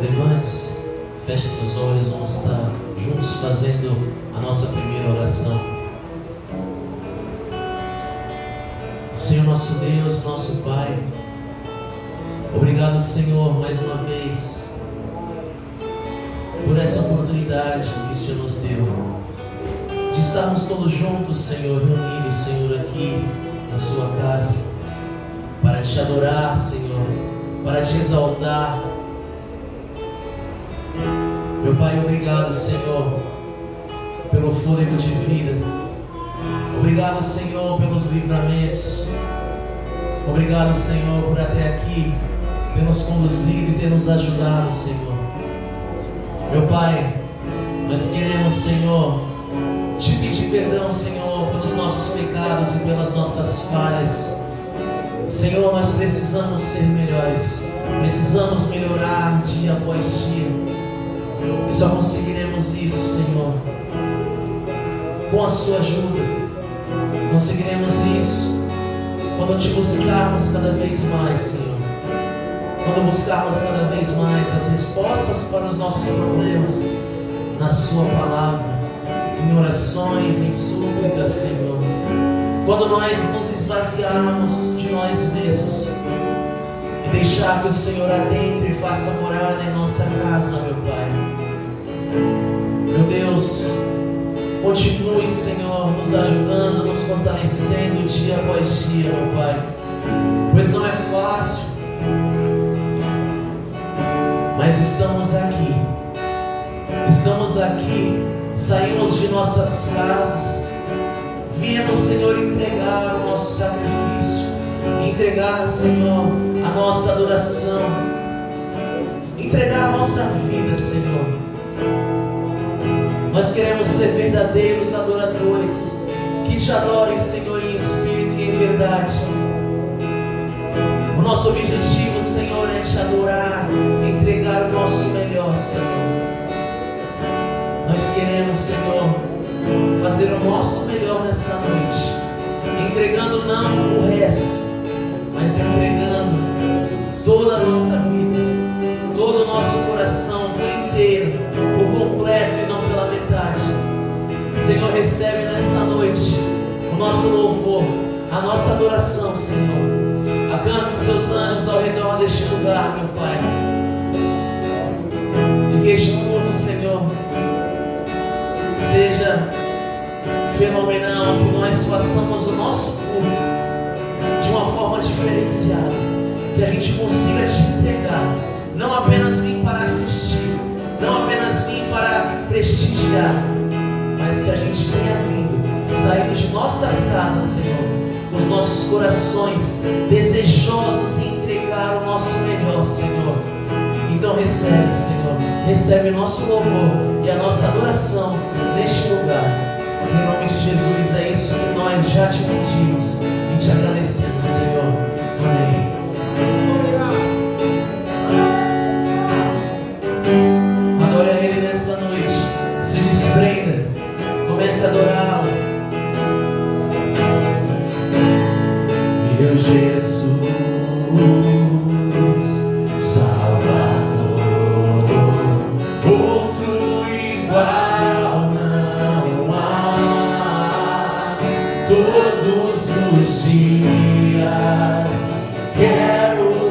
Levante-se, feche seus olhos, vamos estar juntos fazendo a nossa primeira oração. Senhor nosso Deus, nosso Pai, obrigado, Senhor, mais uma vez por essa oportunidade que o Senhor nos deu de estarmos todos juntos, Senhor, reunidos, Senhor, aqui na sua casa, para te adorar, Senhor, para te exaltar. Meu Pai, obrigado, Senhor, pelo fôlego de vida. Obrigado, Senhor, pelos livramentos. Obrigado, Senhor, por até aqui ter nos conduzido e ter nos ajudado, Senhor. Meu Pai, nós queremos, Senhor, te pedir perdão, Senhor, pelos nossos pecados e pelas nossas falhas. Senhor, nós precisamos ser melhores. Precisamos melhorar dia após dia. E só conseguiremos isso, Senhor, com a sua ajuda. Conseguiremos isso quando te buscarmos cada vez mais, Senhor. Quando buscarmos cada vez mais as respostas para os nossos problemas na sua palavra, em orações, em súplicas, Senhor. Quando nós nos esvaziarmos de nós mesmos e deixar que o Senhor adentre e faça morada em nossa casa, meu Pai. Meu Deus, continue, Senhor, nos ajudando, nos fortalecendo dia após dia, meu Pai. Pois não é fácil, mas estamos aqui. Estamos aqui, saímos de nossas casas, viemos, Senhor, entregar o nosso sacrifício, entregar, Senhor, a nossa adoração, entregar a nossa vida, Senhor. Nós queremos ser verdadeiros adoradores, que te adorem, Senhor, em espírito e em verdade. O nosso objetivo, Senhor, é te adorar, entregar o nosso melhor, Senhor. Nós queremos, Senhor, fazer o nosso melhor nessa noite, entregando não o resto, mas entregando toda a nossa vida, todo o nosso coração por inteiro, por completo e não pela metade. Senhor, recebe nessa noite o nosso louvor, a nossa adoração, Senhor. Acampe os seus anjos ao redor deste lugar, meu Pai. E que este culto, Senhor, seja fenomenal, que nós façamos o nosso culto de uma forma diferenciada, que a gente consiga te entregar, não apenas vir para assistir, não apenas vir para prestigiar, mas que a gente tenha vindo, saído de nossas casas, Senhor, com os nossos corações desejosos em entregar o nosso melhor, Senhor. Então recebe, Senhor, recebe o nosso louvor e a nossa adoração neste lugar. Em nome de Jesus, é isso que nós já te pedimos e te agradecemos, Senhor. Amém. Adore a Ele nessa noite, se desprenda, comece a adorá-lo. Meu Jesus, Salvador, outro igual não há. Todos os dias quero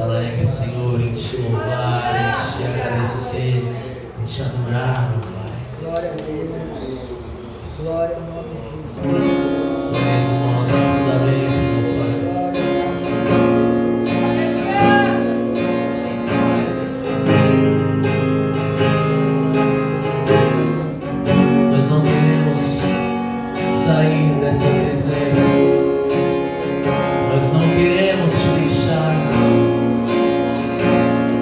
alegres, Senhor, em te louvar, em te agradecer, em te adorar, meu Pai. Glória a Deus. Glória ao nome de Jesus. Tu és o nosso fundamento, meu Pai. Nós não queremos sair dessa presença. Nós não queremos te deixar.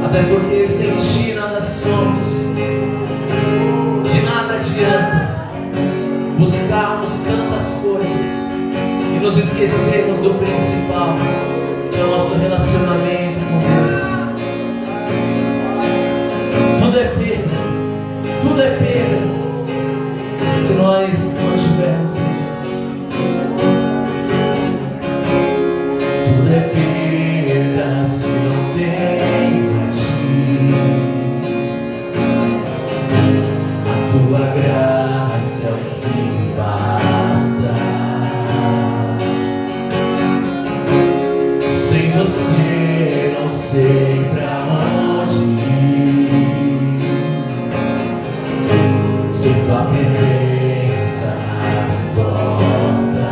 Até porque sem ti nada somos. De nada adianta buscarmos tantas coisas e nos esquecemos do principal, que é o nosso relacionamento com Deus. Tudo é perda, tudo é perda se nós não tivermos Ele. Tudo é perda se não tenho a Ti. A Tua graça é o que me basta. Sem Você não sei pra onde ir. Sem Tua presença nada importa.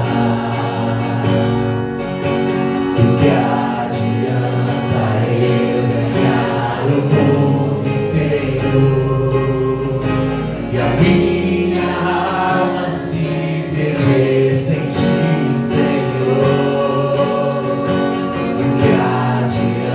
O que adianta eu ganhar o mundo inteiro e a minha alma se perder sem Ti, Senhor? O que adianta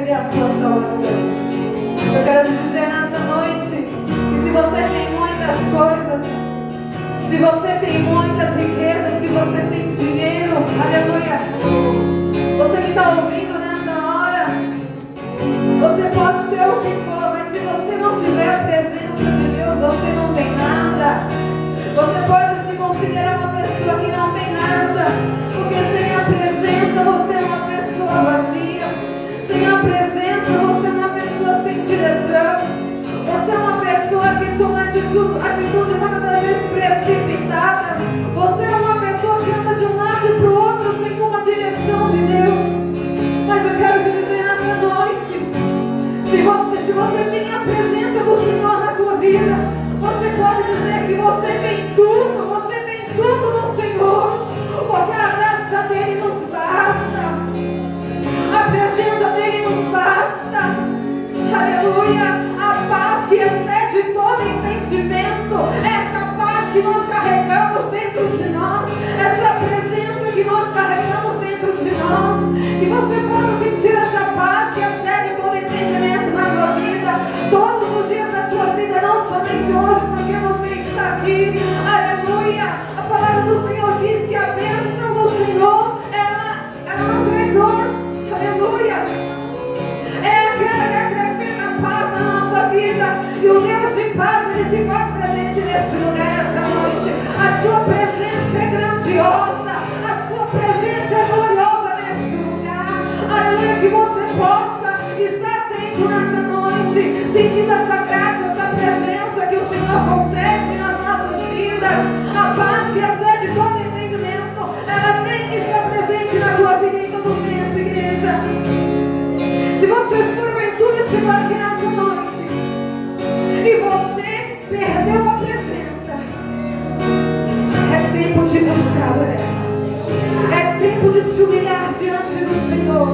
perder a sua salvação. Eu quero te dizer nessa noite que se você tem muitas coisas, se você tem muitas riquezas, se você tem dinheiro, aleluia, você que está ouvindo nessa hora, você pode ter o que for, mas se você não tiver a presença de Deus, você não tem nada. Você pode se considerar uma pessoa que não tem nada, porque sem a presença você é uma pessoa vazia. Sem a presença você é uma pessoa sem direção. Você é uma pessoa que toma atitude muitas das vezes precipitada. Você é uma pessoa que anda de um lado e para o outro sem uma direção de Deus. Mas eu quero te dizer nessa noite, se você tem a presença do Senhor na tua vida, você pode dizer que você tem tudo no Senhor, porque a graça dele nos basta, a presença dele nos basta, aleluia, a paz que excede todo entendimento, essa paz que nós carregamos dentro de nós, essa presença que nós carregamos dentro de nós, que você possa sentir essa paz que excede todo entendimento na tua vida, todos os dias da tua vida, não somente hoje, porque você está aqui, aleluia. A palavra do Senhor diz que a bênção do Senhor, ela não traz dor, aleluia. É aquela que acrescenta paz na nossa vida, e o Deus de paz, ele se faz presente neste lugar, nessa noite. A sua presença é grandiosa, a sua presença é gloriosa neste lugar, aleluia, que você possa estar atento nessa noite, sentindo essa graça, essa presença que o Senhor concede nas nossas vidas, a paz que excede todo entendimento, ela tem que estar presente na tua vida em todo o tempo, igreja. Se você porventura chegou aqui nessa noite e você perdeu a presença, é tempo de buscar ela, é tempo de se humilhar diante do Senhor.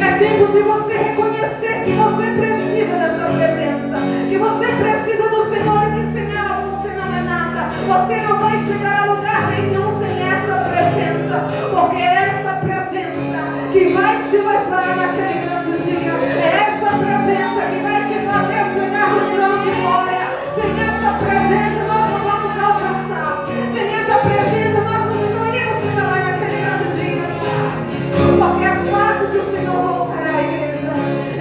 É tempo de você reconhecer que você precisa dessa presença, que você precisa do Senhor e que sem ela você não é nada. Você não vai chegar a lugar nenhum sem essa presença, porque é essa presença que vai te levar naquele grande dia. É essa presença que vai te fazer chegar no trono de glória. Sem essa presença nós não vamos alcançar. Sem essa presença nós não iremos chegar lá naquele grande dia. Porque é fato que o Senhor voltará, igreja.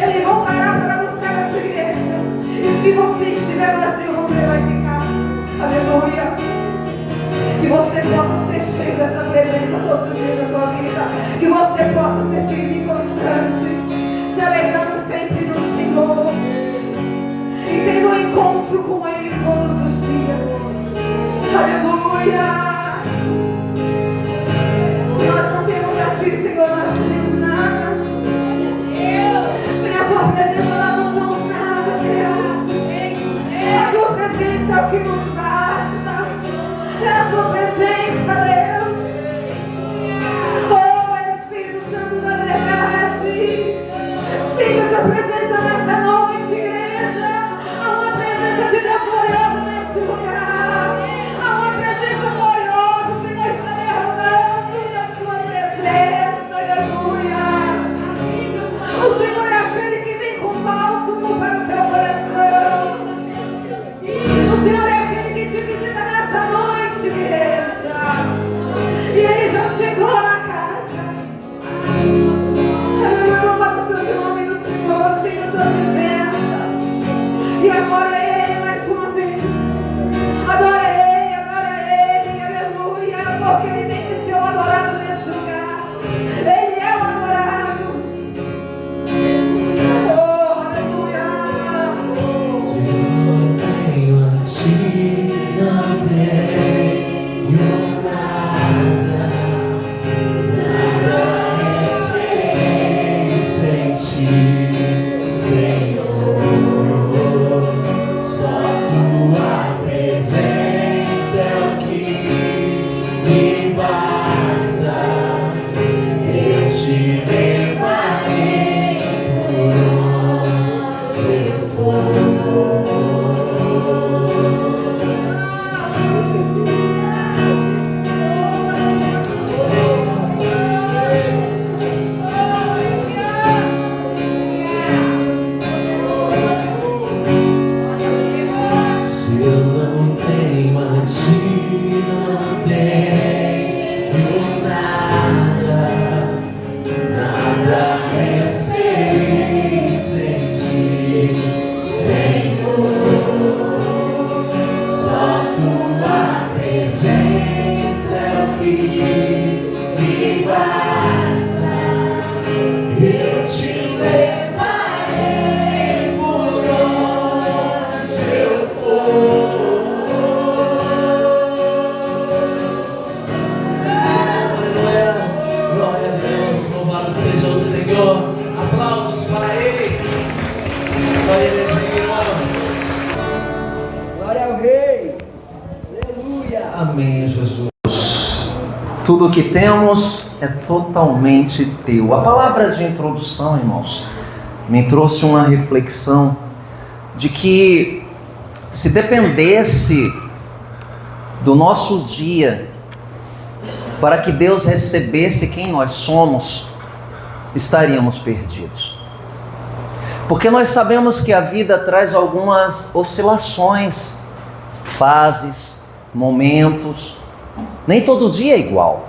Ele voltará para buscar a sua igreja. E se você estiver vazio, você vai ficar. Aleluia. Que você possa ser cheio dessa presença todos os dias da tua vida. Que você possa ser firme e constante, se alegrando sempre Tudo o que temos é totalmente teu. A palavra de introdução, irmãos, me trouxe uma reflexão de que se dependesse do nosso dia para que Deus recebesse quem nós somos, estaríamos perdidos. Porque nós sabemos que a vida traz algumas oscilações, fases, momentos. Nem todo dia é igual.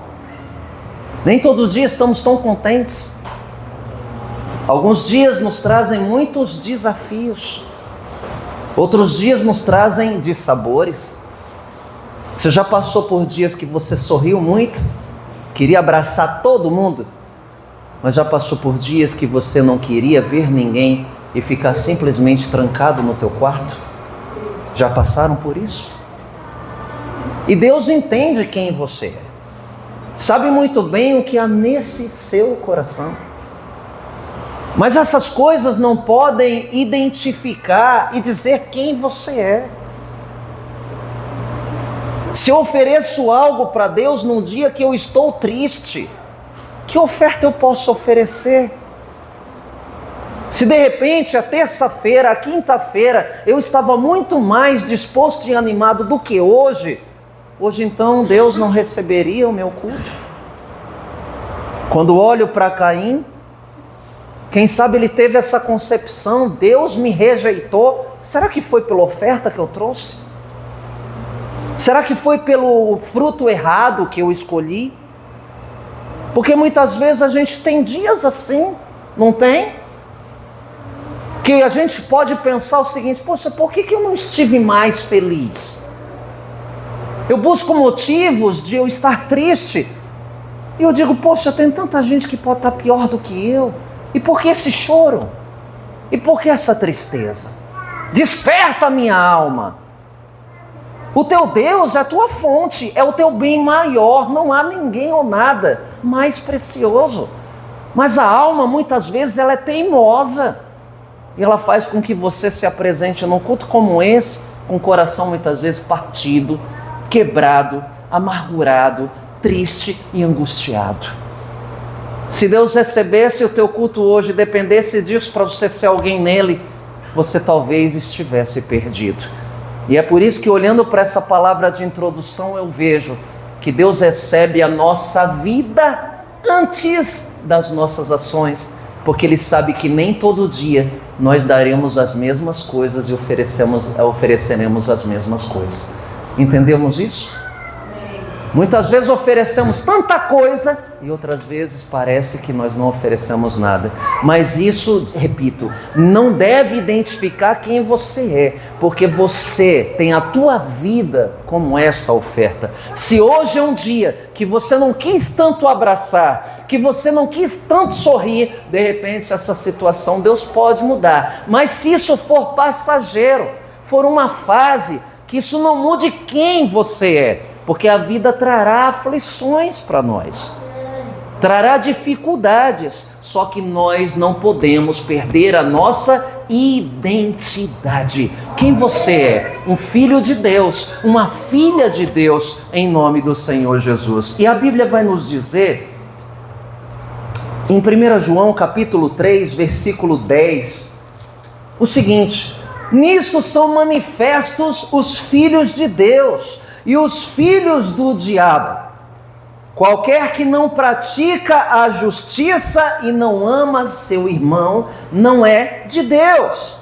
Nem todo dia estamos tão contentes. Alguns dias nos trazem muitos desafios. Outros dias nos trazem dissabores. Você já passou por dias que você sorriu muito, queria abraçar todo mundo, mas já passou por dias que você não queria ver ninguém e ficar simplesmente trancado no teu quarto? Já passaram por isso? E Deus entende quem você é, sabe muito bem o que há nesse seu coração. Mas essas coisas não podem identificar e dizer quem você é. Se eu ofereço algo para Deus num dia que eu estou triste, que oferta eu posso oferecer? Se de repente a terça-feira, a quinta-feira, eu estava muito mais disposto e animado do que hoje então Deus não receberia o meu culto? Quando olho para Caim, quem sabe ele teve essa concepção, Deus me rejeitou. Será que foi pela oferta que eu trouxe? Será que foi pelo fruto errado que eu escolhi? Porque muitas vezes a gente tem dias assim, não tem? Que a gente pode pensar o seguinte: poxa, por que eu não estive mais feliz? Eu busco motivos de eu estar triste. E eu digo, poxa, tem tanta gente que pode estar pior do que eu. E por que esse choro? E por que essa tristeza? Desperta a minha alma. O teu Deus é a tua fonte, é o teu bem maior. Não há ninguém ou nada mais precioso. Mas a alma, muitas vezes, ela é teimosa. E ela faz com que você se apresente num culto como esse, com o coração muitas vezes partido, quebrado, amargurado, triste e angustiado. Se Deus recebesse o teu culto hoje e dependesse disso para você ser alguém nele, você talvez estivesse perdido. E é por isso que, olhando para essa palavra de introdução, eu vejo que Deus recebe a nossa vida antes das nossas ações, porque Ele sabe que nem todo dia nós daremos as mesmas coisas e ofereceremos as mesmas coisas. Entendemos isso? Muitas vezes oferecemos tanta coisa e outras vezes parece que nós não oferecemos nada. Mas isso, repito, não deve identificar quem você é, porque você tem a tua vida como essa oferta. Se hoje é um dia que você não quis tanto abraçar, que você não quis tanto sorrir, de repente essa situação Deus pode mudar. Mas se isso for passageiro, for uma fase, que isso não mude quem você é. Porque a vida trará aflições para nós, trará dificuldades, só que nós não podemos perder a nossa identidade. Quem você é? Um filho de Deus, uma filha de Deus, em nome do Senhor Jesus. E a Bíblia vai nos dizer, em 1 João capítulo 3, versículo 10, o seguinte: nisto são manifestos os filhos de Deus e os filhos do diabo. Qualquer que não pratica a justiça e não ama seu irmão, não é de Deus.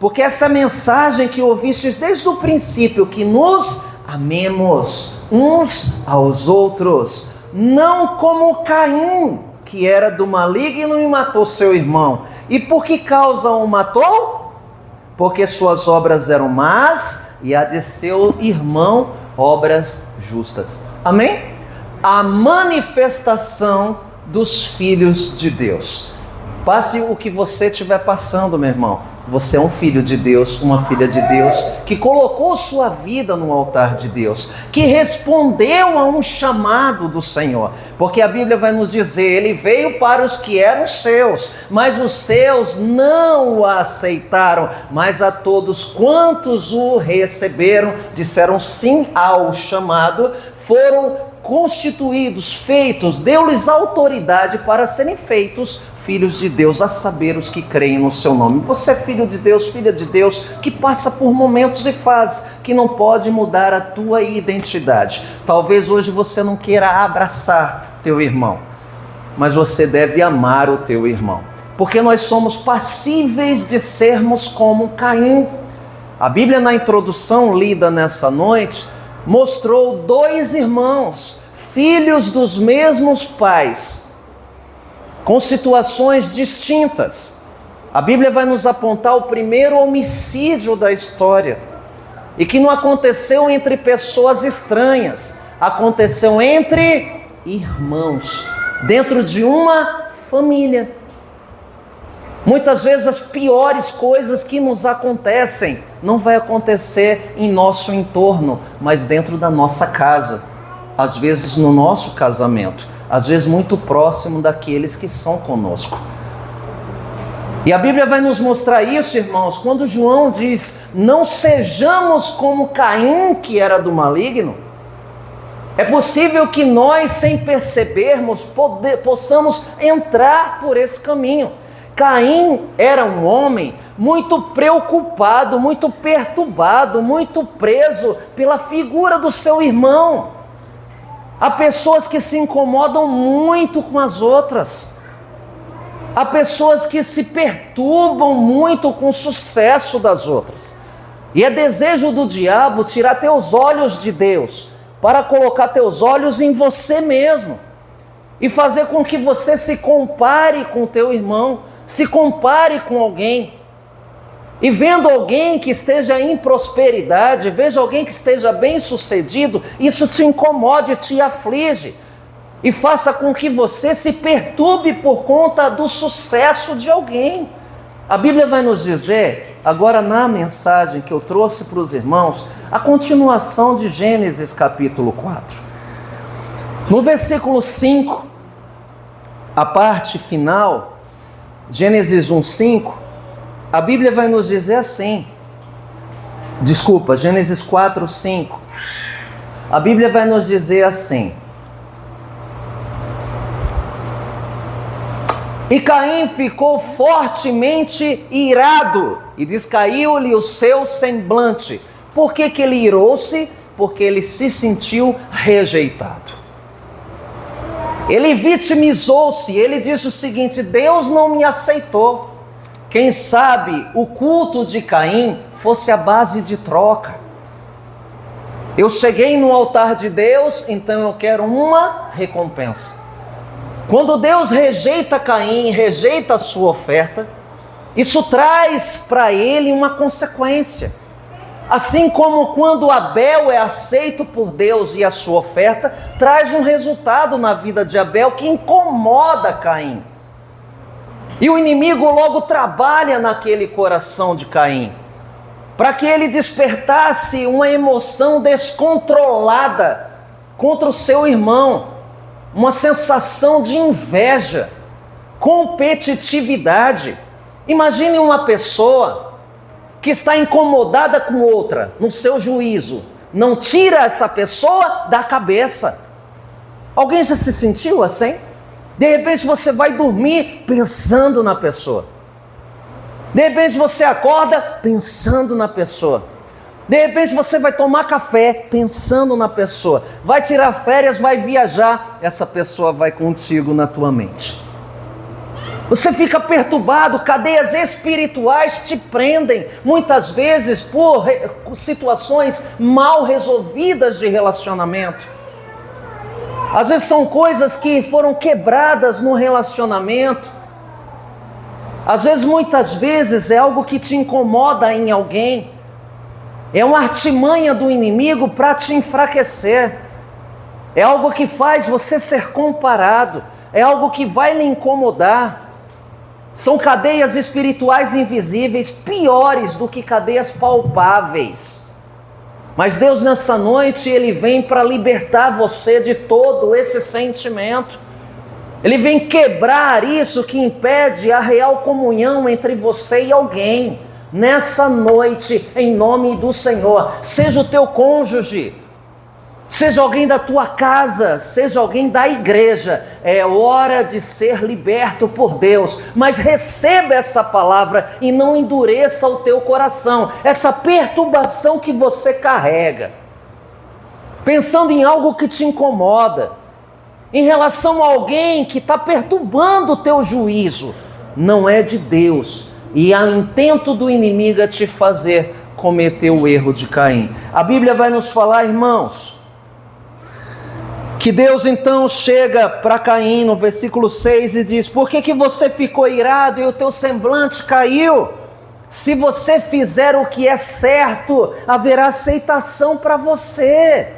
Porque essa mensagem que ouvistes desde o princípio, que nos amemos uns aos outros, não como Caim, que era do maligno e matou seu irmão. E por que causa o matou? Porque suas obras eram más e a de seu irmão obras justas. Amém? A manifestação dos filhos de Deus. Passe o que você estiver passando, meu irmão. Você é um filho de Deus, uma filha de Deus, que colocou sua vida no altar de Deus, que respondeu a um chamado do Senhor. Porque a Bíblia vai nos dizer, Ele veio para os que eram seus, mas os seus não o aceitaram. Mas a todos quantos o receberam, disseram sim ao chamado, foram constituídos, feitos, deu-lhes autoridade para serem feitos filhos de Deus, a saber, os que creem no seu nome. Você é filho de Deus, filha de Deus, que passa por momentos e fases que não pode mudar a tua identidade. Talvez hoje você não queira abraçar teu irmão, mas você deve amar o teu irmão, porque nós somos passíveis de sermos como Caim. A Bíblia, na introdução lida nessa noite, mostrou 2 irmãos, filhos dos mesmos pais, com situações distintas. A Bíblia vai nos apontar o primeiro homicídio da história, e que não aconteceu entre pessoas estranhas, aconteceu entre irmãos, dentro de uma família. Muitas vezes as piores coisas que nos acontecem não vai acontecer em nosso entorno, mas dentro da nossa casa, às vezes no nosso casamento, às vezes muito próximo daqueles que são conosco. E a Bíblia vai nos mostrar isso, irmãos, quando João diz: não sejamos como Caim, que era do maligno. É possível que nós, sem percebermos, possamos entrar por esse caminho. Caim era um homem muito preocupado, muito perturbado, muito preso pela figura do seu irmão. Há pessoas que se incomodam muito com as outras. Há pessoas que se perturbam muito com o sucesso das outras. E é desejo do diabo tirar teus olhos de Deus, para colocar teus olhos em você mesmo, e fazer com que você se compare com teu irmão, se compare com alguém, e vendo alguém que esteja em prosperidade, veja alguém que esteja bem sucedido, isso te incomode, te aflige, e faça com que você se perturbe por conta do sucesso de alguém. A Bíblia vai nos dizer, agora na mensagem que eu trouxe para os irmãos, a continuação de Gênesis capítulo 4. No versículo 5, a parte final, Gênesis 1:5, a Bíblia vai nos dizer assim, Gênesis 4:5, a Bíblia vai nos dizer assim: e Caim ficou fortemente irado, e descaiu-lhe o seu semblante. Por que ele irou-se? Porque ele se sentiu rejeitado. Ele vitimizou-se, ele disse o seguinte: Deus não me aceitou. Quem sabe o culto de Caim fosse a base de troca. Eu cheguei no altar de Deus, então eu quero uma recompensa. Quando Deus rejeita Caim, rejeita a sua oferta, isso traz para ele uma consequência. Assim como quando Abel é aceito por Deus e a sua oferta, traz um resultado na vida de Abel que incomoda Caim. E o inimigo logo trabalha naquele coração de Caim, para que ele despertasse uma emoção descontrolada contra o seu irmão, uma sensação de inveja, competitividade. Imagine uma pessoa que está incomodada com outra, no seu juízo, não tira essa pessoa da cabeça. Alguém já se sentiu assim? De repente você vai dormir pensando na pessoa. De repente você acorda pensando na pessoa. De repente você vai tomar café pensando na pessoa. Vai tirar férias, vai viajar, essa pessoa vai contigo na tua mente. Você fica perturbado, cadeias espirituais te prendem, muitas vezes por situações mal resolvidas de relacionamento. Às vezes são coisas que foram quebradas no relacionamento. Às vezes, muitas vezes, é algo que te incomoda em alguém. É uma artimanha do inimigo para te enfraquecer. É algo que faz você ser comparado. É algo que vai lhe incomodar. São cadeias espirituais invisíveis, piores do que cadeias palpáveis. Mas Deus nessa noite, Ele vem para libertar você de todo esse sentimento. Ele vem quebrar isso que impede a real comunhão entre você e alguém. Nessa noite, em nome do Senhor, seja o teu cônjuge, seja alguém da tua casa, seja alguém da igreja, é hora de ser liberto por Deus, mas receba essa palavra e não endureça o teu coração, essa perturbação que você carrega, pensando em algo que te incomoda, em relação a alguém que está perturbando o teu juízo, não é de Deus, e há intento do inimigo a te fazer cometer o erro de Caim. A Bíblia vai nos falar, irmãos, que Deus então chega para Caim no versículo 6 e diz: por que você ficou irado e o teu semblante caiu? Se você fizer o que é certo, haverá aceitação para você.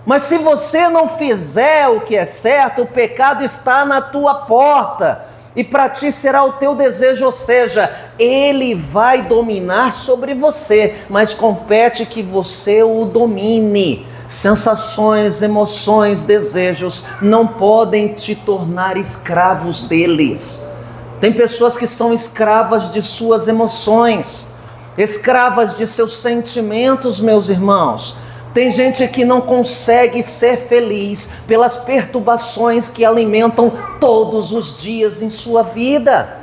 Mas se você não fizer o que é certo, o pecado está na tua porta, e para ti será o teu desejo, ou seja, ele vai dominar sobre você, mas compete que você o domine. Sensações, emoções, desejos não podem te tornar escravos deles. Tem pessoas que são escravas de suas emoções, escravas de seus sentimentos, meus irmãos. Tem gente que não consegue ser feliz pelas perturbações que alimentam todos os dias em sua vida.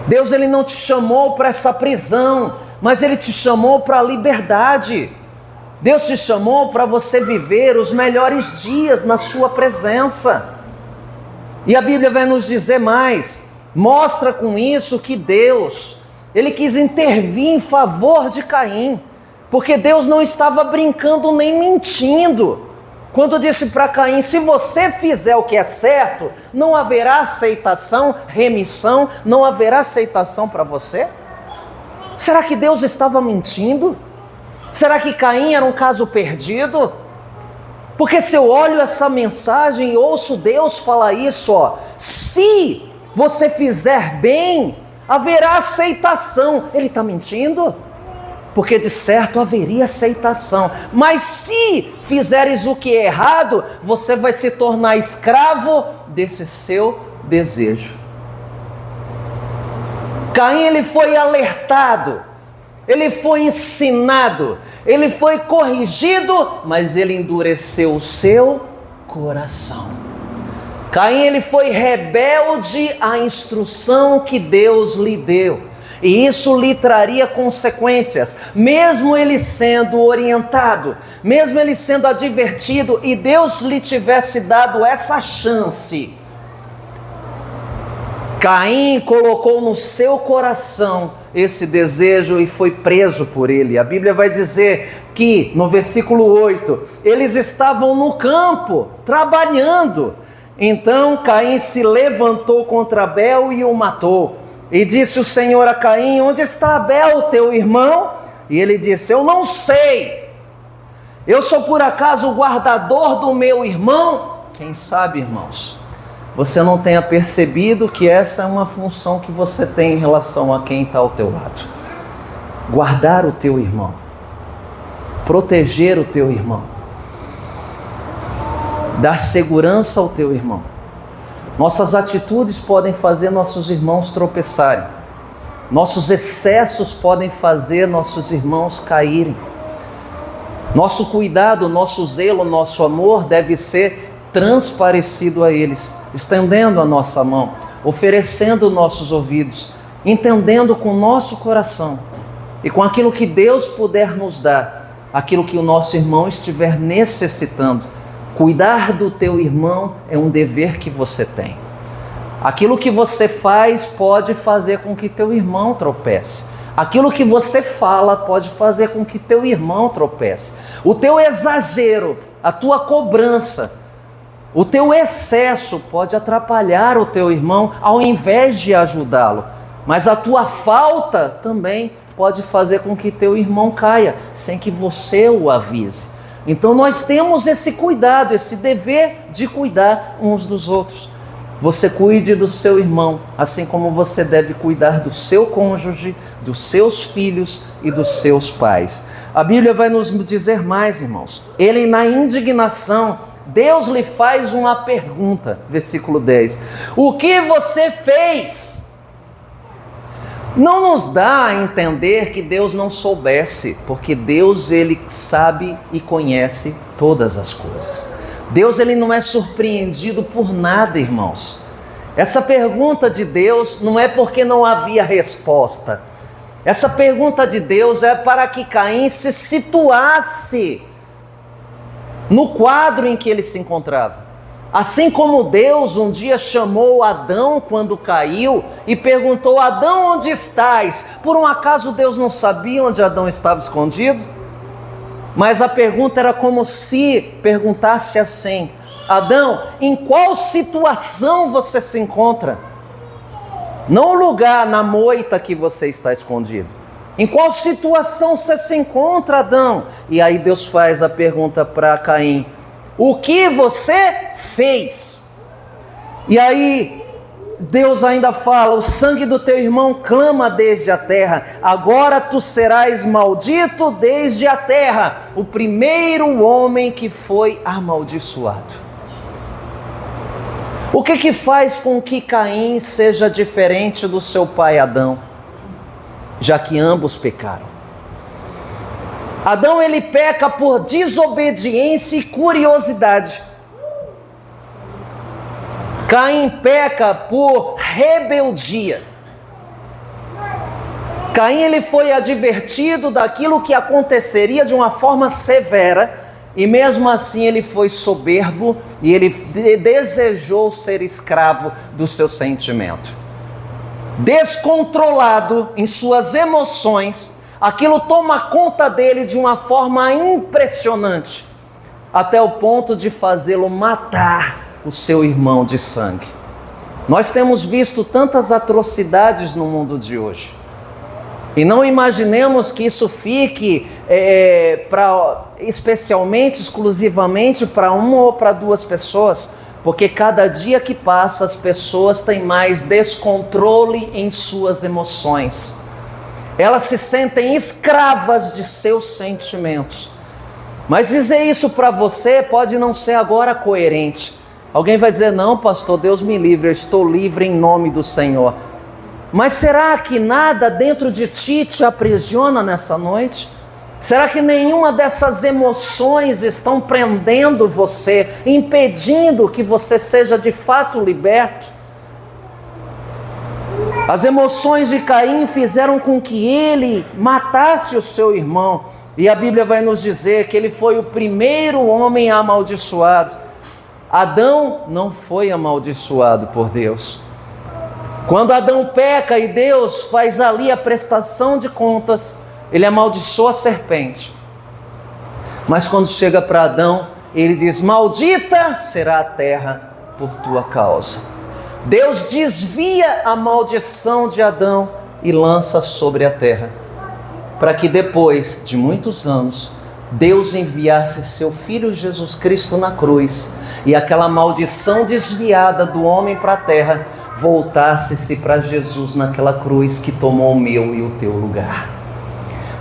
Deus, ele não te chamou para essa prisão, mas ele te chamou para a liberdade. Deus te chamou para você viver os melhores dias na sua presença. E a Bíblia vai nos dizer mais, mostra com isso que Deus, ele quis intervir em favor de Caim, porque Deus não estava brincando nem mentindo, quando disse para Caim: se você fizer o que é certo, não haverá aceitação, remissão, não haverá aceitação para você. Será que Deus estava mentindo? Será que Caim era um caso perdido? Porque se eu olho essa mensagem e ouço Deus falar isso, se você fizer bem, haverá aceitação. Ele está mentindo? Porque de certo haveria aceitação. Mas se fizeres o que é errado, você vai se tornar escravo desse seu desejo. Caim, ele foi alertado, ele foi ensinado, ele foi corrigido, mas ele endureceu o seu coração. Caim, ele foi rebelde à instrução que Deus lhe deu, e isso lhe traria consequências, mesmo ele sendo orientado, mesmo ele sendo advertido, e Deus lhe tivesse dado essa chance. Caim colocou no seu coração esse desejo e foi preso por ele. A Bíblia vai dizer que, no versículo 8, eles estavam no campo, trabalhando. Então Caim se levantou contra Abel e o matou. E disse o Senhor a Caim: onde está Abel, teu irmão? E ele disse: eu não sei. Eu sou por acaso o guardador do meu irmão? Quem sabe, irmãos, você não tenha percebido que essa é uma função que você tem em relação a quem está ao teu lado. Guardar o teu irmão, proteger o teu irmão, dar segurança ao teu irmão. Nossas atitudes podem fazer nossos irmãos tropeçarem, nossos excessos podem fazer nossos irmãos caírem. Nosso cuidado, nosso zelo, nosso amor deve ser transparecido a eles, estendendo a nossa mão, oferecendo nossos ouvidos, entendendo com o nosso coração e com aquilo que Deus puder nos dar, aquilo que o nosso irmão estiver necessitando. Cuidar do teu irmão é um dever que você tem. Aquilo que você faz pode fazer com que teu irmão tropece. Aquilo que você fala pode fazer com que teu irmão tropece. O teu exagero, a tua cobrança, o teu excesso pode atrapalhar o teu irmão ao invés de ajudá-lo. Mas a tua falta também pode fazer com que teu irmão caia, sem que você o avise. Então nós temos esse cuidado, esse dever de cuidar uns dos outros. Você cuide do seu irmão, assim como você deve cuidar do seu cônjuge, dos seus filhos e dos seus pais. A Bíblia vai nos dizer mais, irmãos. Ele, na indignação, Deus lhe faz uma pergunta, versículo 10. O que você fez? não nos dá a entender que Deus não soubesse, porque Deus, Ele sabe e conhece todas as coisas. Deus, Ele não é surpreendido por nada, irmãos. Essa pergunta de Deus não é porque não havia resposta. Essa pergunta de Deus é para que Caim se situasse no quadro em que ele se encontrava. Assim como Deus um dia chamou Adão quando caiu e perguntou: Adão, onde estás? Por um acaso Deus não sabia onde Adão estava escondido? Mas a pergunta era como se perguntasse assim: Adão, em qual situação você se encontra? Não o lugar na moita que você está escondido. Em qual situação você se encontra, Adão? E aí Deus faz a pergunta para Caim: o que você fez? E aí Deus ainda fala: o sangue do teu irmão clama desde a terra, agora tu serás maldito desde a terra. O primeiro homem que foi amaldiçoado. O que faz com que Caim seja diferente do seu pai Adão? Já que ambos pecaram. Adão, ele peca por desobediência e curiosidade. Caim peca por rebeldia. Caim, ele foi advertido daquilo que aconteceria de uma forma severa, e mesmo assim ele foi soberbo e ele desejou ser escravo do seu sentimento. Descontrolado em suas emoções, aquilo toma conta dele de uma forma impressionante, até o ponto de fazê-lo matar o seu irmão de sangue. Nós temos visto tantas atrocidades no mundo de hoje. E não imaginemos que isso fique especialmente, exclusivamente para uma ou para duas pessoas, porque cada dia que passa as pessoas têm mais descontrole em suas emoções. Elas se sentem escravas de seus sentimentos. Mas dizer isso para você pode não ser agora coerente. Alguém vai dizer: não, pastor, Deus me livre, eu estou livre em nome do Senhor. Mas será que nada dentro de ti te aprisiona nessa noite? Será que nenhuma dessas emoções estão prendendo você, impedindo que você seja de fato liberto? As emoções de Caim fizeram com que ele matasse o seu irmão. E a Bíblia vai nos dizer que ele foi o primeiro homem amaldiçoado. Adão não foi amaldiçoado por Deus. Quando Adão peca e Deus faz ali a prestação de contas, ele amaldiçoa a serpente. Mas quando chega para Adão, ele diz: maldita será a terra por tua causa. Deus desvia a maldição de Adão e lança sobre a terra, para que depois de muitos anos, Deus enviasse seu Filho Jesus Cristo na cruz, e aquela maldição desviada do homem para a terra voltasse-se para Jesus naquela cruz que tomou o meu e o teu lugar.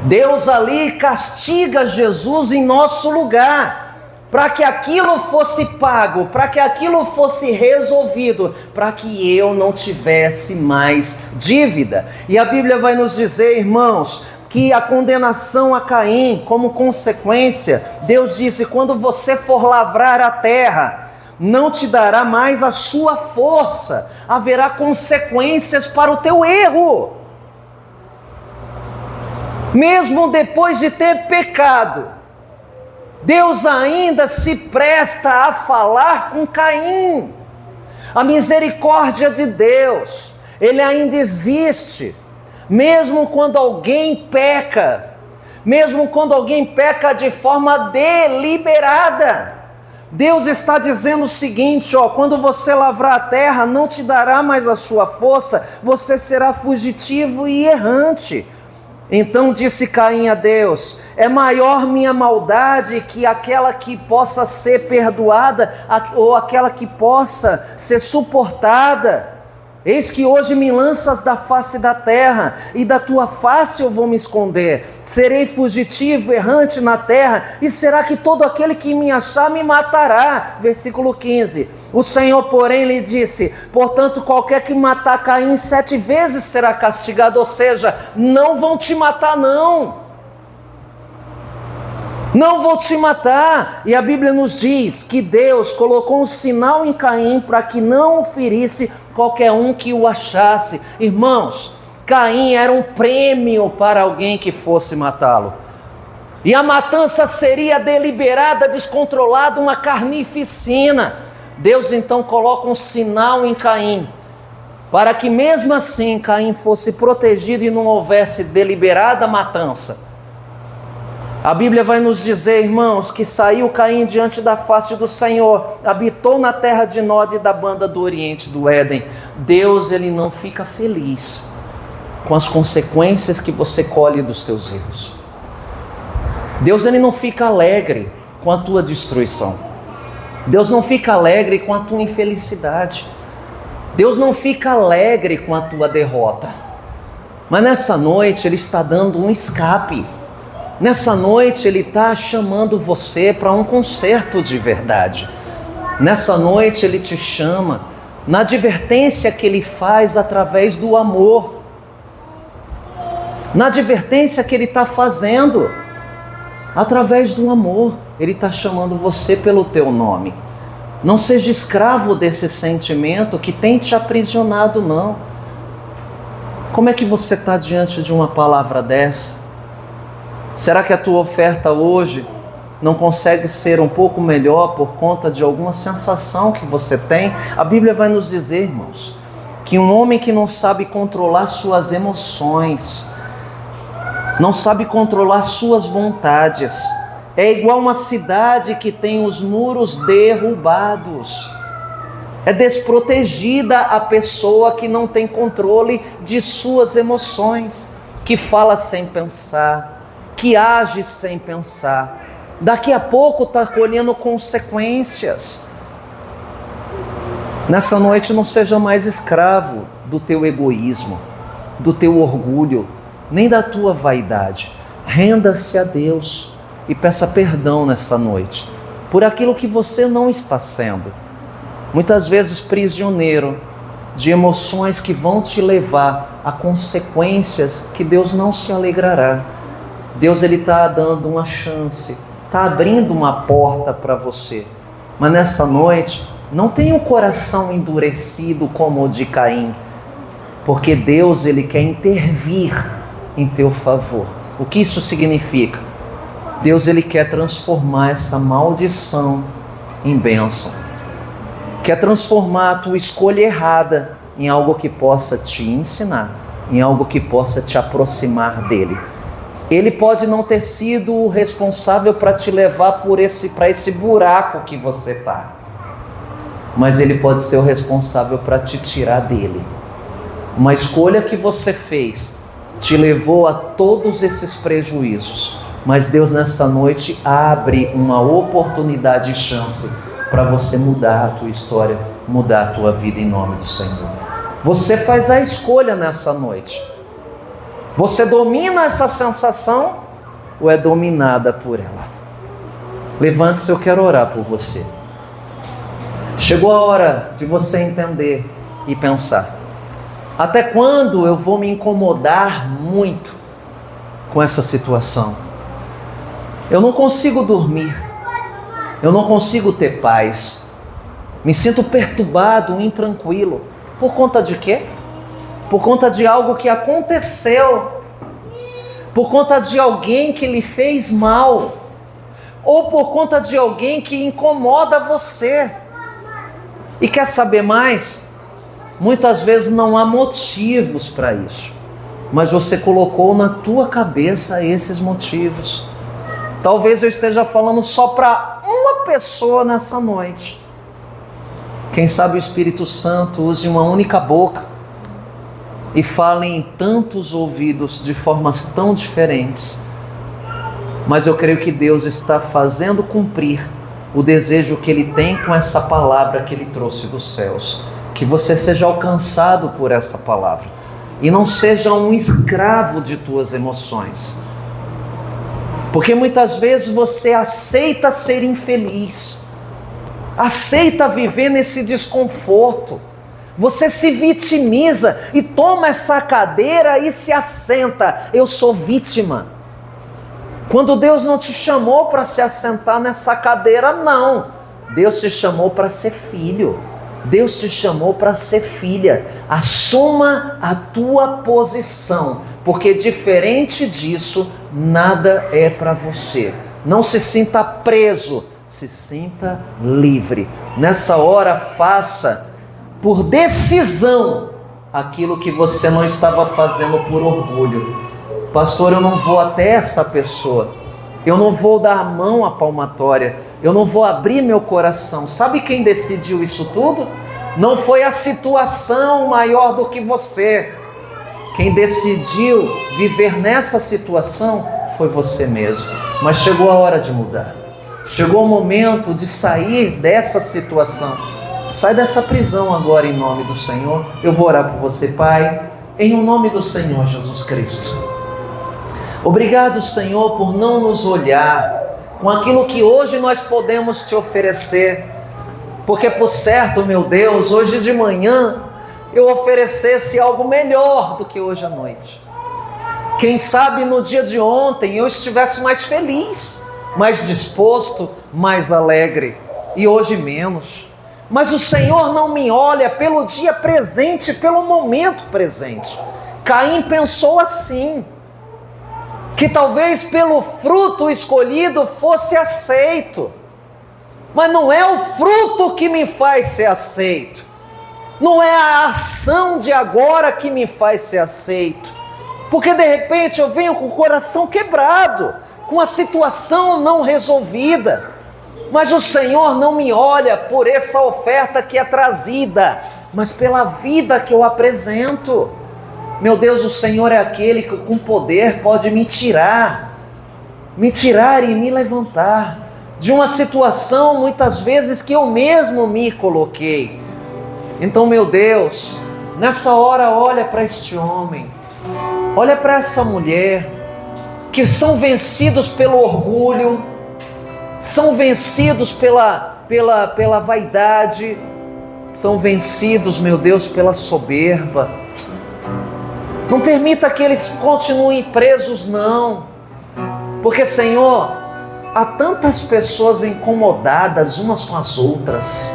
Deus ali castiga Jesus em nosso lugar, para que aquilo fosse pago, para que aquilo fosse resolvido, para que eu não tivesse mais dívida. E a Bíblia vai nos dizer, irmãos, que a condenação a Caim, como consequência, Deus disse: quando você for lavrar a terra, não te dará mais a sua força, haverá consequências para o teu erro. Mesmo depois de ter pecado, Deus ainda se presta a falar com Caim. A misericórdia de Deus, Ele ainda existe, mesmo quando alguém peca, mesmo quando alguém peca de forma deliberada. Deus está dizendo o seguinte, quando você lavrar a terra, não te dará mais a sua força, você será fugitivo e errante. Então disse Caim a Deus: é maior minha maldade que aquela que possa ser perdoada, ou aquela que possa ser suportada. Eis que hoje me lanças da face da terra, e da tua face eu vou me esconder. Serei fugitivo, errante na terra, e será que todo aquele que me achar me matará? Versículo 15. O Senhor, porém, lhe disse: portanto, qualquer que matar Caim 7 vezes será castigado. Ou seja, não vão te matar, não. Não vou te matar. E a Bíblia nos diz que Deus colocou um sinal em Caim para que não o ferisse qualquer um que o achasse. Irmãos, Caim era um prêmio para alguém que fosse matá-lo. E a matança seria deliberada, descontrolada, uma carnificina. Deus então coloca um sinal em Caim, para que mesmo assim Caim fosse protegido e não houvesse deliberada matança. A Bíblia vai nos dizer, irmãos, que saiu Caim diante da face do Senhor, habitou na terra de Nod e da banda do oriente do Éden. Deus, ele não fica feliz com as consequências que você colhe dos teus erros. Deus, ele não fica alegre com a tua destruição. Deus não fica alegre com a tua infelicidade. Deus não fica alegre com a tua derrota. Mas nessa noite ele está dando um escape. Nessa noite ele está chamando você para um concerto de verdade. Nessa noite ele te chama na advertência que ele faz através do amor. Na advertência que ele está fazendo através do amor. Ele está chamando você pelo teu nome. Não seja escravo desse sentimento que tem te aprisionado, não. Como é que você está diante de uma palavra dessa? Será que a tua oferta hoje não consegue ser um pouco melhor por conta de alguma sensação que você tem? A Bíblia vai nos dizer, irmãos, que um homem que não sabe controlar suas emoções, não sabe controlar suas vontades, é igual uma cidade que tem os muros derrubados. É desprotegida a pessoa que não tem controle de suas emoções, que fala sem pensar, que age sem pensar. Daqui a pouco está colhendo consequências. Nessa noite não seja mais escravo do teu egoísmo, do teu orgulho, nem da tua vaidade. Renda-se a Deus e peça perdão nessa noite por aquilo que você não está sendo. Muitas vezes prisioneiro de emoções que vão te levar a consequências que Deus não se alegrará. Deus, ele está dando uma chance, está abrindo uma porta para você. Mas nessa noite, não tenha o coração endurecido como o de Caim, porque Deus, ele quer intervir em teu favor. O que isso significa? Deus, ele quer transformar essa maldição em bênção. Quer transformar a tua escolha errada em algo que possa te ensinar, em algo que possa te aproximar dele. Ele pode não ter sido o responsável para te levar para esse buraco que você está, mas ele pode ser o responsável para te tirar dele. Uma escolha que você fez te levou a todos esses prejuízos, mas Deus nessa noite abre uma oportunidade e chance para você mudar a tua história, mudar a tua vida em nome do Senhor. Você faz a escolha nessa noite. Você domina essa sensação ou é dominada por ela? Levante-se, eu quero orar por você. Chegou a hora de você entender e pensar: até quando eu vou me incomodar muito com essa situação? Eu não consigo dormir, eu não consigo ter paz, me sinto perturbado, intranquilo. Por conta de quê? Por conta de algo que aconteceu, por conta de alguém que lhe fez mal, ou por conta de alguém que incomoda você. E quer saber mais? Muitas vezes não há motivos para isso, mas você colocou na tua cabeça esses motivos. Talvez eu esteja falando só para uma pessoa nessa noite. Quem sabe o Espírito Santo use uma única boca e fale em tantos ouvidos de formas tão diferentes. Mas eu creio que Deus está fazendo cumprir o desejo que Ele tem com essa palavra que Ele trouxe dos céus. Que você seja alcançado por essa palavra e não seja um escravo de tuas emoções. Porque muitas vezes você aceita ser infeliz. aceita viver nesse desconforto. Você se vitimiza e toma essa cadeira e se assenta. Eu sou vítima. Quando Deus não te chamou para se assentar nessa cadeira, não. Deus te chamou para ser filho. Deus te chamou para ser filha. Assuma a tua posição, porque diferente disso, nada é para você. Não se sinta preso, se sinta livre. Nessa hora, faça por decisão aquilo que você não estava fazendo por orgulho. Pastor, eu não vou até essa pessoa, eu não vou dar a mão à palmatória, eu não vou abrir meu coração. Sabe quem decidiu isso tudo? Não foi a situação maior do que você. Quem decidiu viver nessa situação foi você mesmo. Mas chegou a hora de mudar. Chegou o momento de sair dessa situação. Sai dessa prisão agora em nome do Senhor. Eu vou orar por você, Pai, em nome do Senhor Jesus Cristo. Obrigado, Senhor, por não nos olhar com aquilo que hoje nós podemos te oferecer. Porque por certo, meu Deus, hoje de manhã eu oferecesse algo melhor do que hoje à noite. Quem sabe no dia de ontem eu estivesse mais feliz, mais disposto, mais alegre, e hoje menos. Mas o Senhor não me olha pelo dia presente, pelo momento presente. Caim pensou assim, que talvez pelo fruto escolhido fosse aceito. Mas não é o fruto que me faz ser aceito. Não é a ação de agora que me faz ser aceito. Porque de repente eu venho com o coração quebrado, com a situação não resolvida. Mas o Senhor não me olha por essa oferta que é trazida, mas pela vida que eu apresento. Meu Deus, o Senhor é aquele que com poder pode me tirar e me levantar de uma situação muitas vezes que eu mesmo me coloquei. Então, meu Deus, nessa hora olha para este homem, olha para essa mulher, que são vencidos pelo orgulho, são vencidos pela vaidade, são vencidos, meu Deus, pela soberba. Não permita que eles continuem presos, não. Porque, Senhor, há tantas pessoas incomodadas umas com as outras.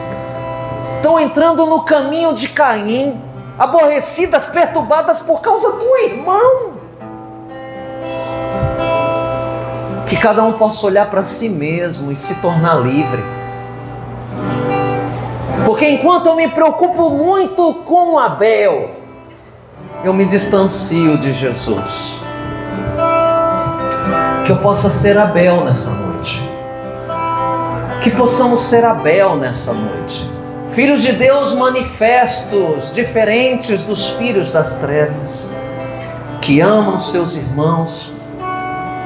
Estão entrando no caminho de Caim, aborrecidas, perturbadas por causa do irmão. Que cada um possa olhar para si mesmo e se tornar livre. Porque enquanto eu me preocupo muito com Abel, eu me distancio de Jesus. Que eu possa ser Abel nessa noite. Que possamos ser Abel nessa noite. Filhos de Deus manifestos, diferentes dos filhos das trevas, que amam seus irmãos,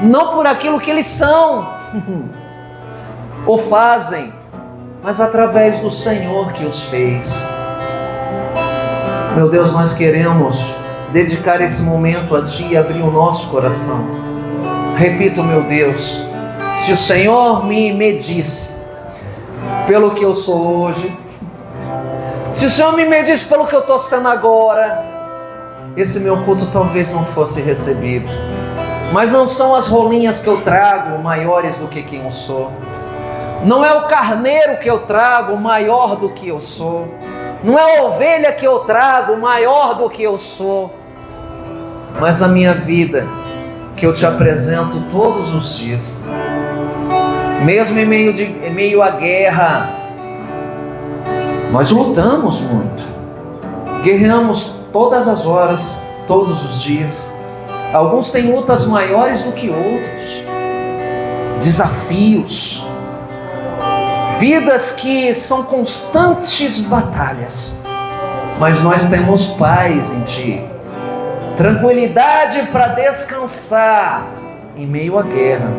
não por aquilo que eles são ou fazem, mas através do Senhor que os fez. Meu Deus, nós queremos dedicar esse momento a Ti e abrir o nosso coração. Repito, meu Deus, se o Senhor me medisse pelo que eu sou hoje, se o Senhor me medisse pelo que eu estou sendo agora, esse meu culto talvez não fosse recebido. Mas não são as rolinhas que eu trago maiores do que quem eu sou. Não é o carneiro que eu trago maior do que eu sou. Não é a ovelha que eu trago maior do que eu sou. Mas a minha vida, que eu te apresento todos os dias. Mesmo em meio à guerra, nós lutamos muito. Guerreamos todas as horas, todos os dias. Alguns têm lutas maiores do que outros. Desafios. Vidas que são constantes batalhas. Mas nós temos paz em Ti. Tranquilidade para descansar em meio à guerra.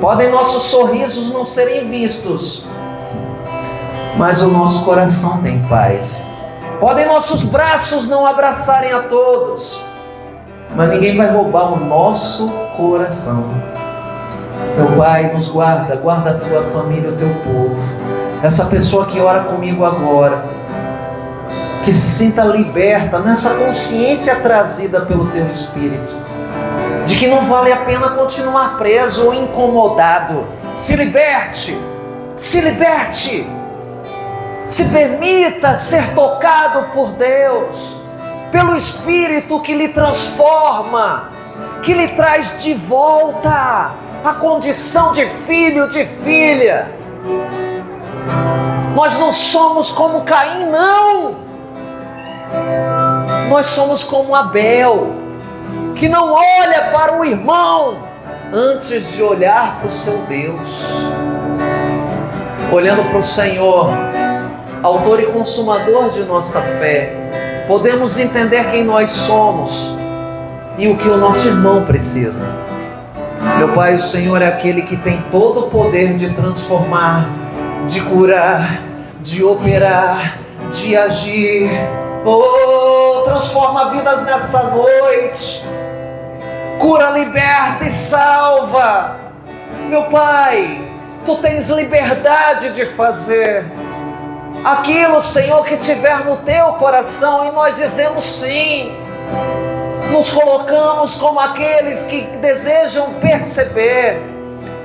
Podem nossos sorrisos não serem vistos, mas o nosso coração tem paz. Podem nossos braços não abraçarem a todos, mas ninguém vai roubar o nosso coração. Meu Pai, nos guarda, guarda a Tua família, o Teu povo. essa pessoa que ora comigo agora, que se sinta liberta nessa consciência trazida pelo Teu Espírito, de que não vale a pena continuar preso ou incomodado. Se liberte, se liberte, se permita ser tocado por Deus, pelo Espírito que lhe transforma, que lhe traz de volta a condição de filho, de filha. Nós não somos como Caim, não. Nós somos como Abel, que não olha para o irmão antes de olhar para o seu Deus. Olhando para o Senhor, autor e consumador de nossa fé, podemos entender quem nós somos e o que o nosso irmão precisa. Meu Pai, o Senhor é aquele que tem todo o poder de transformar, de curar, de operar, de agir. Oh, transforma vidas nessa noite. Cura, liberta e salva. Meu Pai, Tu tens liberdade de fazer aquilo, Senhor, que tiver no Teu coração, e nós dizemos sim. Nos colocamos como aqueles que desejam perceber,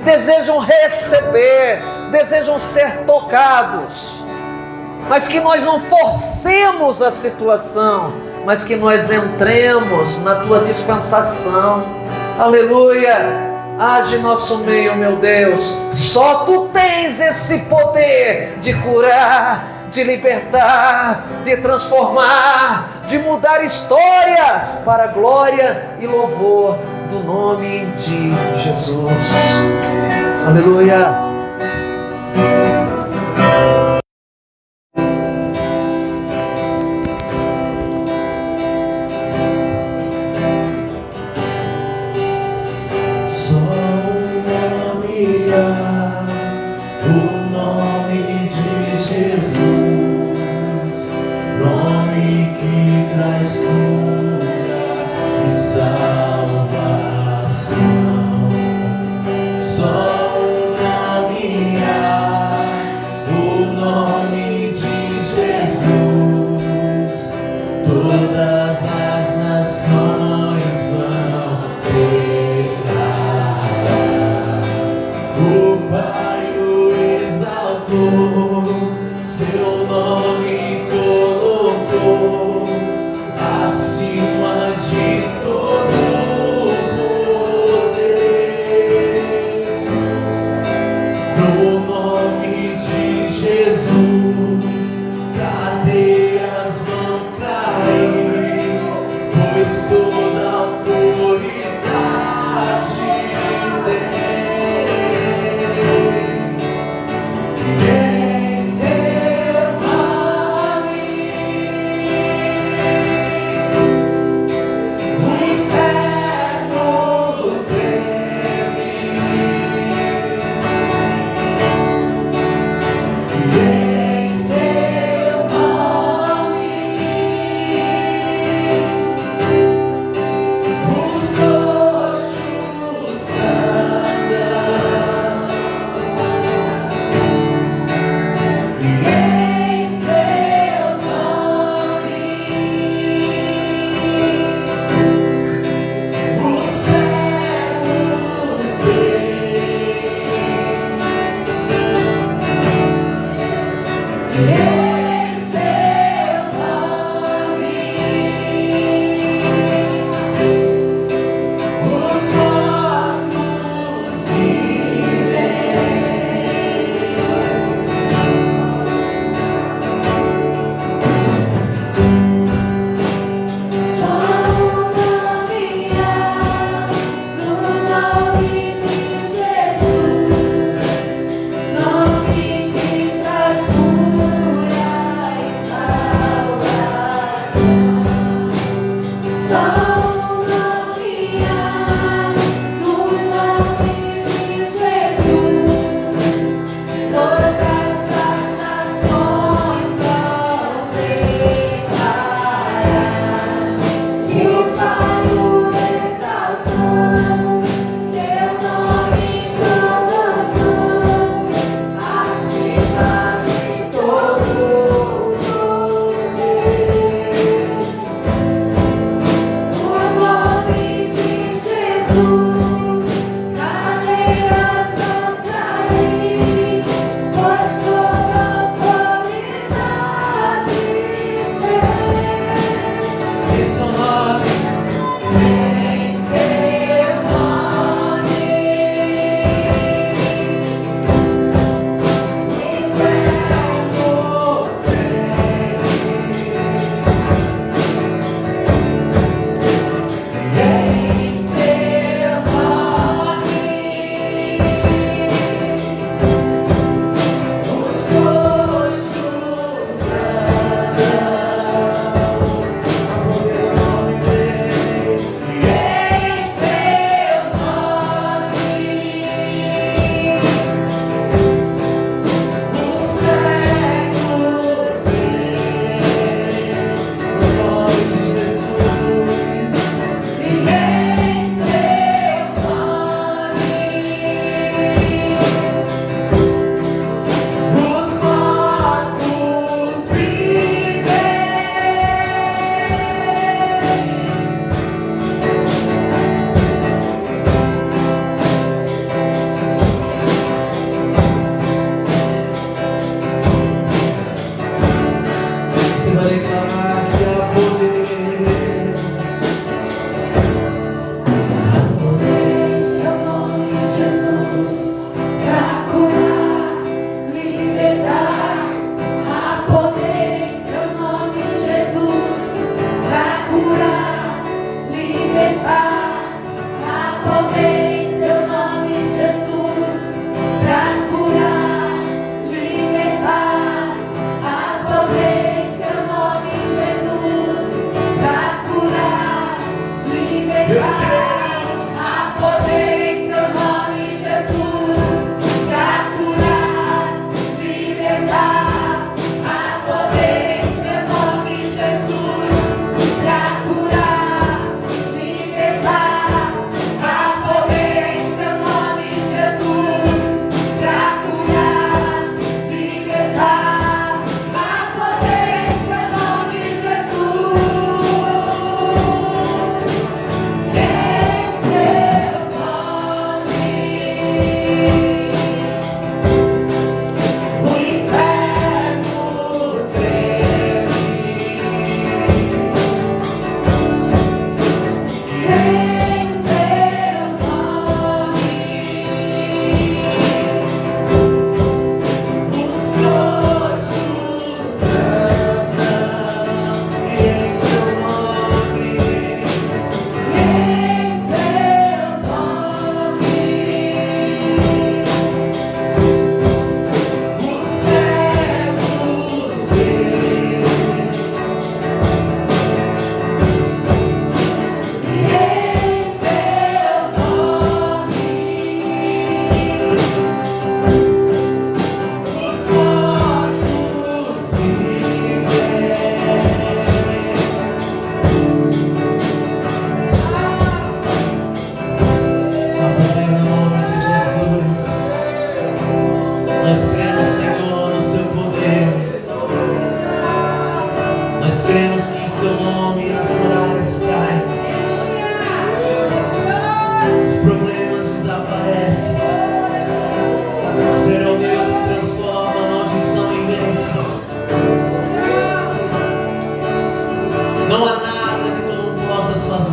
desejam receber, desejam ser tocados, mas que nós não forcemos a situação, mas que nós entremos na Tua dispensação. Aleluia! Age em nosso meio, meu Deus. Só Tu tens esse poder de curar, de libertar, de transformar, de mudar histórias para a glória e louvor do nome de Jesus. Aleluia.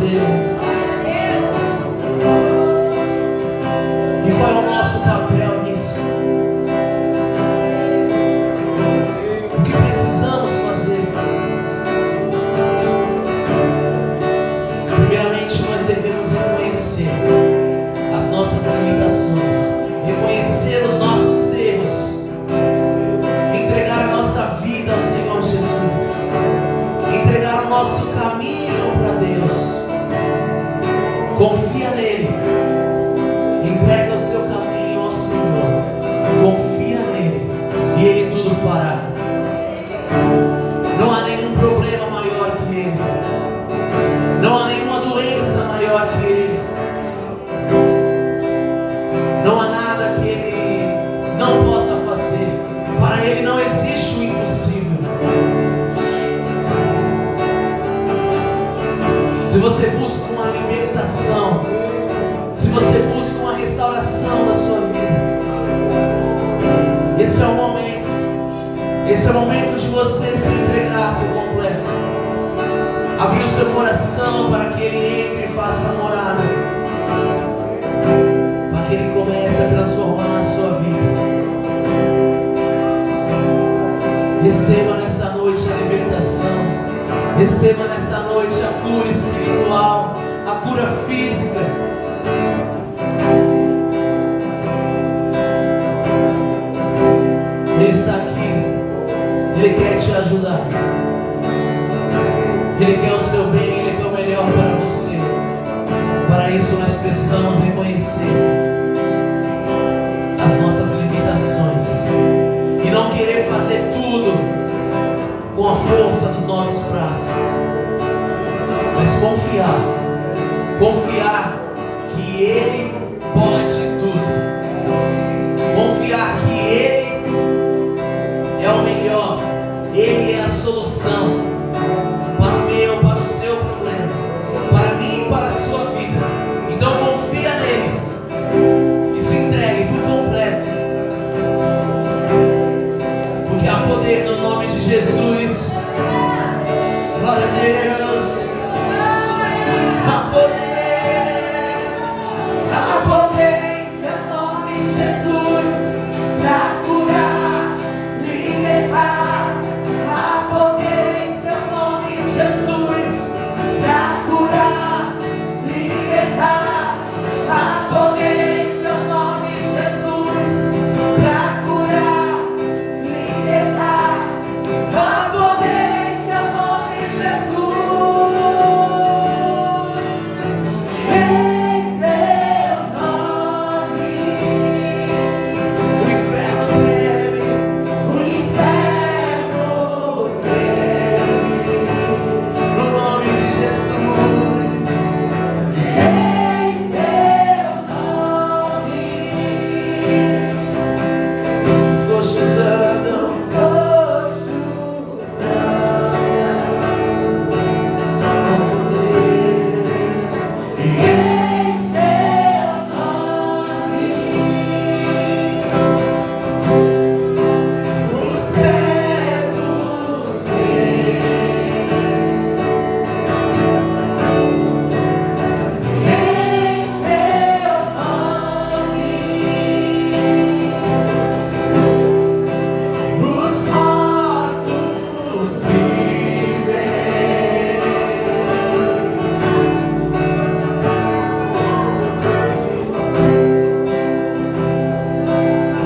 fazer. E qual é o nosso papel nisso? O que precisamos fazer? Primeiramente, nós devemos reconhecer as nossas limitações, reconhecer os nossos erros, entregar a nossa vida ao Senhor Jesus, entregar o nosso caminho para Deus. Confia nele, entrega o seu caminho ao Senhor, confia nele e Ele tudo fará. Não há nenhum problema maior que Ele, não há nenhuma doença maior que Ele, não há nada que Ele não possa fazer. Para Ele não existe o impossível. Se você busca uma libertação, se você busca uma restauração da sua vida, esse é o momento. Esse é o momento de você se entregar por completo, abrir o seu coração para que Ele entre e faça morada, para que Ele comece a transformar a sua vida. Receba nessa noite a libertação, receba nessa noite a cura espiritual, a cura física. Ele está aqui, Ele quer te ajudar, Ele quer o seu bem, Ele quer o melhor para você. Para isso nós precisamos reconhecer as nossas limitações e não querer fazer tudo com a força dos nossos braços, mas confiar que Ele pode tudo, confiar que Ele é o melhor, Ele é a solução para o meu, para o seu problema, para mim e para a sua vida. Então confia nele e se entregue por completo, porque há poder no nome de Jesus. Glória a Deus. Há poder em seu nome, Jesus, para curar, libertar. Há poder em seu nome, Jesus, para curar, libertar. Há poder em seu nome, Jesus, para curar, libertar. Há poder em seu nome, Jesus. Em seu nome, o inferno treme, o inferno treme, no nome de Jesus. Em seu nome, os coxos andam, os coxos em seu nome, os cegos veem. Em seu nome, os mortos vivem.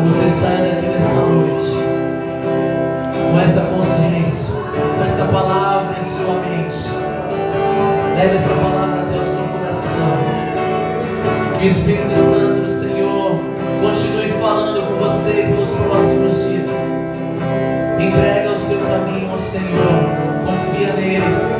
Você sai daqui nessa noite com essa consciência, com essa palavra em sua mente. Leve essa palavra até o seu coração. Que o Espírito Santo do Senhor continue falando com você pelos próximos dias. Entrega o seu caminho ao Senhor, confia nele.